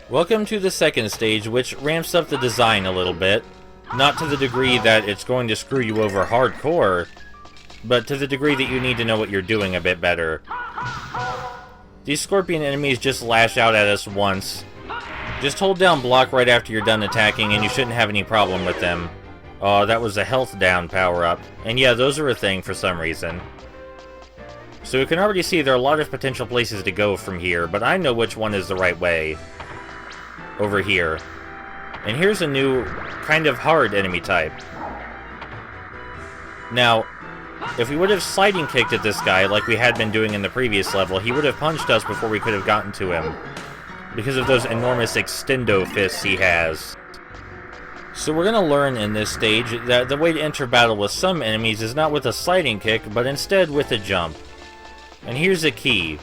Welcome to the second stage, which ramps up the design a little bit. Not to the degree that it's going to screw you over hardcore, but to the degree that you need to know what you're doing a bit better. These scorpion enemies just lash out at us once. Just hold down block right after you're done attacking and you shouldn't have any problem with them. Oh, that was a health down power-up. And yeah, those are a thing for some reason. So you can already see there are a lot of potential places to go from here, but I know which one is the right way. Over here. And here's a new, kind of hard enemy type. Now, if we would have sliding kicked at this guy like we had been doing in the previous level, he would have punched us before we could have gotten to him. Because of those enormous extendo fists he has. So we're going to learn in this stage that the way to enter battle with some enemies is not with a sliding kick, but instead with a jump. And here's the key.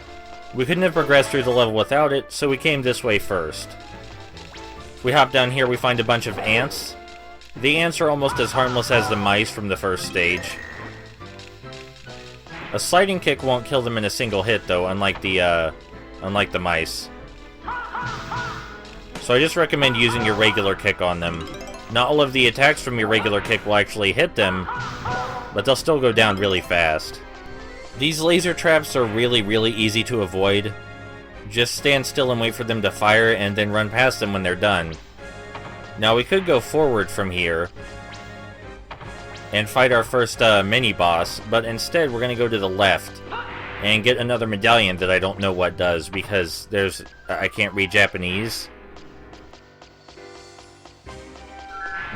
We couldn't have progressed through the level without it, so we came this way first. We hop down here, we find a bunch of ants. The ants are almost as harmless as the mice from the first stage. A sliding kick won't kill them in a single hit, though, unlike the mice. So I just recommend using your regular kick on them. Not all of the attacks from your regular kick will actually hit them, but they'll still go down really fast. These laser traps are really easy to avoid. Just stand still and wait for them to fire, and then run past them when they're done. Now we could go forward from here and fight our first mini-boss, but instead we're going to go to the left and get another medallion that I don't know what does, because I can't read Japanese.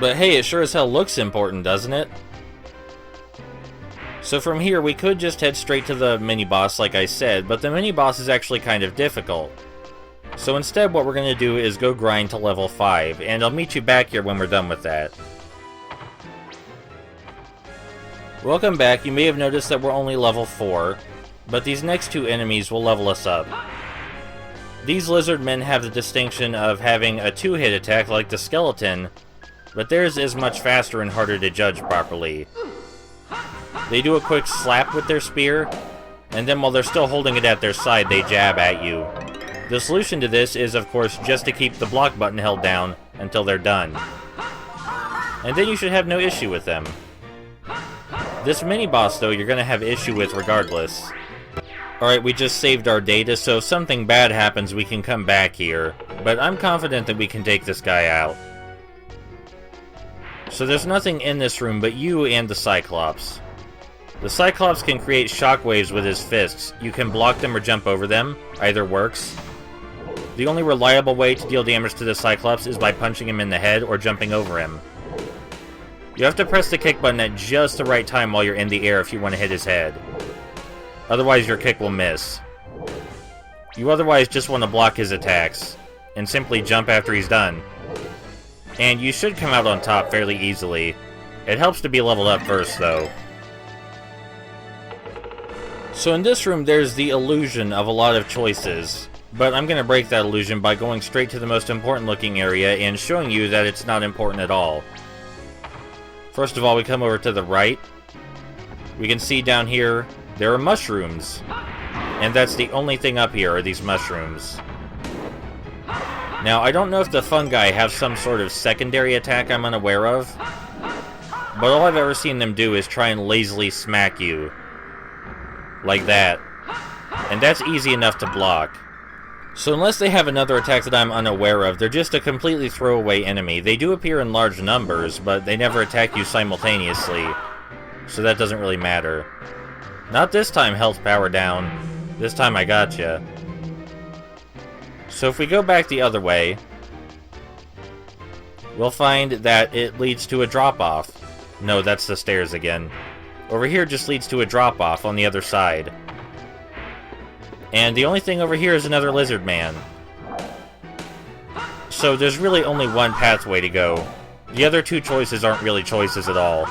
But hey, it sure as hell looks important, doesn't it? So from here, we could just head straight to the mini-boss, like I said, but the mini-boss is actually kind of difficult. So instead, what we're going to do is go grind to level 5, and I'll meet you back here when we're done with that. Welcome back. You may have noticed that we're only level 4, but these next two enemies will level us up. These lizard men have the distinction of having a 2-hit attack like the skeleton, but theirs is much faster and harder to judge properly. They do a quick slap with their spear, and then while they're still holding it at their side, they jab at you. The solution to this is, of course, just to keep the block button held down until they're done. And then you should have no issue with them. This mini-boss, though, you're going to have issue with regardless. Alright, we just saved our data, so if something bad happens, we can come back here. But I'm confident that we can take this guy out. So there's nothing in this room but you and the Cyclops. The Cyclops can create shockwaves with his fists. You can block them or jump over them. Either works. The only reliable way to deal damage to the Cyclops is by punching him in the head or jumping over him. You have to press the kick button at just the right time while you're in the air if you want to hit his head. Otherwise your kick will miss. You otherwise just want to block his attacks, and simply jump after he's done. And you should come out on top fairly easily. It helps to be leveled up first, though. So in this room, there's the illusion of a lot of choices, but I'm going to break that illusion by going straight to the most important looking area and showing you that it's not important at all. First of all, we come over to the right. We can see down here, there are mushrooms. And that's the only thing up here, are these mushrooms. Now, I don't know if the fungi have some sort of secondary attack I'm unaware of, but all I've ever seen them do is try and lazily smack you. Like that. And that's easy enough to block. So unless they have another attack that I'm unaware of, they're just a completely throwaway enemy. They do appear in large numbers, but they never attack you simultaneously. So that doesn't really matter. Not this time, health power down. This time I gotcha. So if we go back the other way, we'll find that it leads to a drop-off. No, that's the stairs again. Over here just leads to a drop-off on the other side. And the only thing over here is another lizard man. So there's really only one pathway to go. The other two choices aren't really choices at all.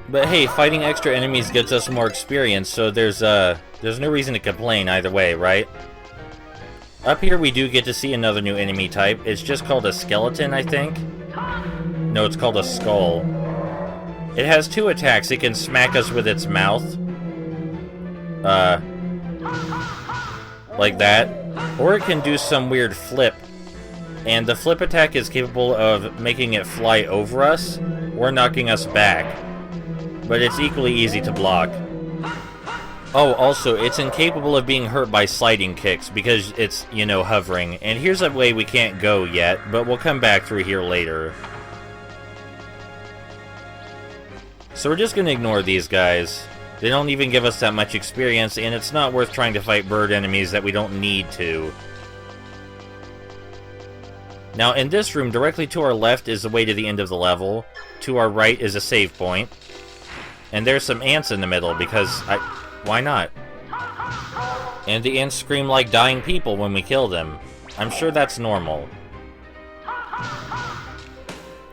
But hey, fighting extra enemies gets us more experience, so there's no reason to complain either way, right? Up here we do get to see another new enemy type. It's just called a skeleton, I think? No, it's called a skull. It has 2 attacks. It can smack us with its mouth. like that, or it can do some weird flip. And the flip attack is capable of making it fly over us, or knocking us back. But it's equally easy to block. Oh, also, it's incapable of being hurt by sliding kicks, because it's, you know, hovering. And here's a way we can't go yet, but we'll come back through here later. So we're just gonna ignore these guys. They don't even give us that much experience, and it's not worth trying to fight bird enemies that we don't need to. Now, in this room, directly to our left is the way to the end of the level. To our right is a save point. And there's some ants in the middle, because why not? And the ants scream like dying people when we kill them. I'm sure that's normal.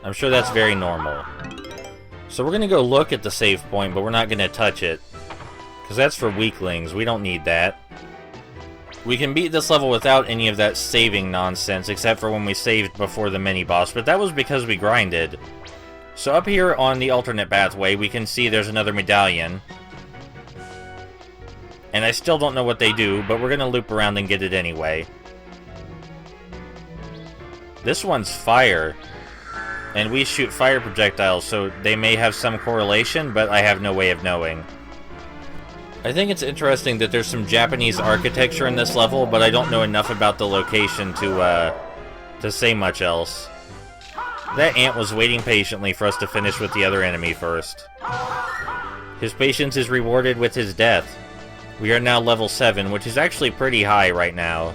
I'm sure that's very normal. So we're gonna go look at the save point, but we're not gonna touch it. Because that's for weaklings, we don't need that. We can beat this level without any of that saving nonsense, except for when we saved before the mini-boss, but that was because we grinded. So up here on the alternate pathway, we can see there's another medallion. And I still don't know what they do, but we're gonna loop around and get it anyway. This one's fire. And we shoot fire projectiles, so they may have some correlation, but I have no way of knowing. I think it's interesting that there's some Japanese architecture in this level, but I don't know enough about the location to say much else. That ant was waiting patiently for us to finish with the other enemy first. His patience is rewarded with his death. We are now level 7, which is actually pretty high right now.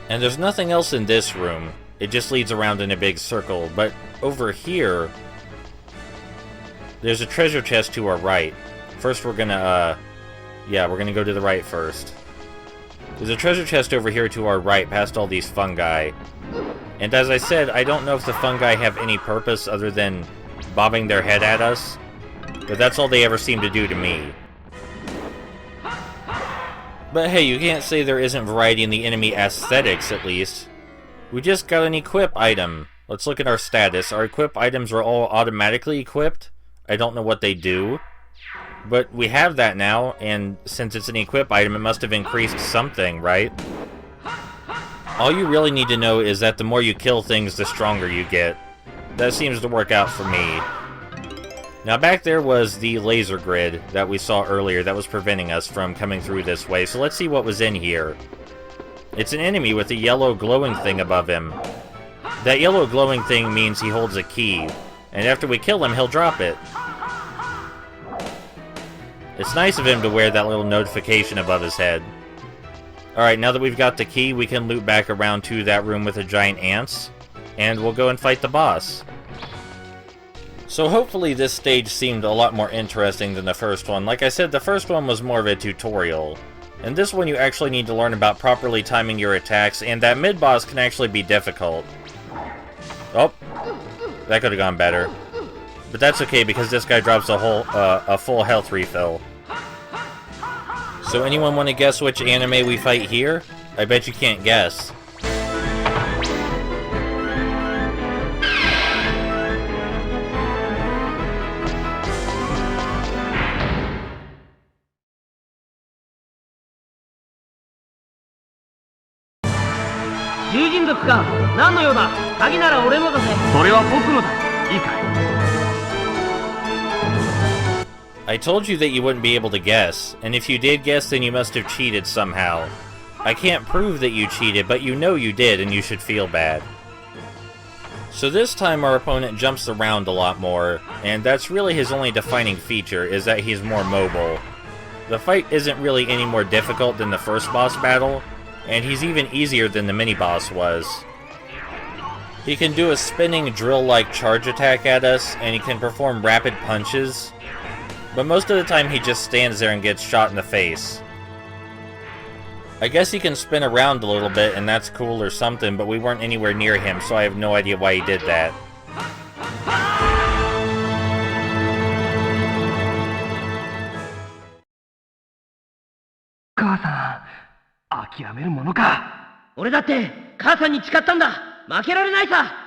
And there's nothing else in this room. It just leads around in a big circle, but over here, there's a treasure chest to our right. First we're gonna, we're gonna go to the right first. There's a treasure chest over here to our right, past all these fungi. And as I said, I don't know if the fungi have any purpose other than bobbing their head at us, but that's all they ever seem to do to me. But hey, you can't say there isn't variety in the enemy aesthetics, at least. We just got an equip item. Let's look at our status. Our equip items are all automatically equipped. I don't know what they do. But we have that now, and since it's an equip item, it must have increased something, right? All you really need to know is that the more you kill things, the stronger you get. That seems to work out for me. Now back there was the laser grid that we saw earlier that was preventing us from coming through this way, so let's see what was in here. It's an enemy with a yellow glowing thing above him. That yellow glowing thing means he holds a key, and after we kill him, he'll drop it. It's nice of him to wear that little notification above his head. Alright, now that we've got the key, we can loop back around to that room with the giant ants, and we'll go and fight the boss. So hopefully this stage seemed a lot more interesting than the first one. Like I said, the first one was more of a tutorial. And this one you actually need to learn about properly timing your attacks, and that mid-boss can actually be difficult. Oh, that could have gone better. But that's okay, because this guy drops a full health refill. So anyone want to guess which anime we fight here? I bet you can't guess. I told you that you wouldn't be able to guess, and if you did guess, then you must have cheated somehow. I can't prove that you cheated, but you know you did, and you should feel bad. So this time our opponent jumps around a lot more, and that's really his only defining feature, is that he's more mobile. The fight isn't really any more difficult than the first boss battle, and he's even easier than the mini-boss was. He can do a spinning drill-like charge attack at us, and he can perform rapid punches, but most of the time he just stands there and gets shot in the face. I guess he can spin around a little bit, and that's cool or something, but we weren't anywhere near him, so I have no idea why he did that. 母さん、諦めるものか。俺だって母さんに誓ったんだ。負けられないさ。